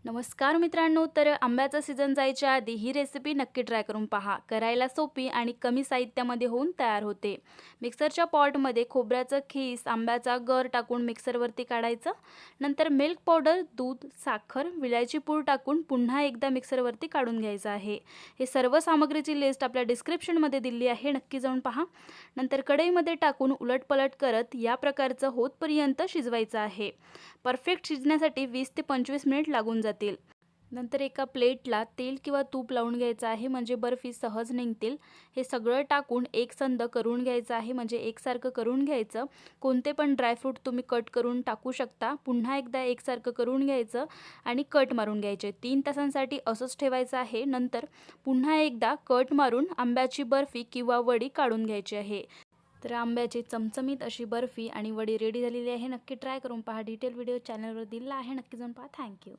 नमस्कार मित्रांनो, तर आंब्याचा सीझन जायच्या आधी ही रेसिपी नक्की ट्राय करून पहा. करायला सोपी आणि कमी साहित्यामध्ये होऊन तयार होते. मिक्सरच्या पॉटमध्ये खोबऱ्याचं खीस, आंब्याचा गर टाकून मिक्सरवरती काढायचं. नंतर मिल्क पावडर, दूध, साखर, विलायची पूड टाकून पुन्हा एकदा मिक्सरवरती काढून घ्यायचं आहे. हे सर्व सामग्रीची लिस्ट आपल्या डिस्क्रिप्शनमध्ये दिली आहे, नक्की जाऊन पहा. नंतर कढईमध्ये टाकून उलटपलट करत या प्रकारचं होतपर्यंत शिजवायचं आहे. परफेक्ट शिजण्यासाठी 20 ते 25 मिनिट लागून जातील. नंतर एका प्लेटला तेल किंवा तूप लावून घ्यायचं आहे, म्हणजे बर्फी सहज निघतील. हे सगळं टाकून एकसंध करून घ्यायचं आहे, म्हणजे एकसारखं करून घ्यायचं. कोणते पण ड्रायफ्रूट तुम्ही कट करून टाकू शकता. पुन्हा एकदा एकसारखं करून घ्यायचं आणि कट मारून घ्यायचे. 3 तासांसाठी असंच ठेवायचं आहे. नंतर पुन्हा एकदा कट मारून आंब्याची बर्फी किंवा वडी काढून घ्यायची आहे. तर आंब्याची चमचमीत अशी बर्फी आणि वडी रेडी झालेली आहे. नक्की ट्राय करून पहा. डिटेल व्हिडिओ चॅनलवर दिला आहे, नक्की जाऊन पहा. थँक्यू.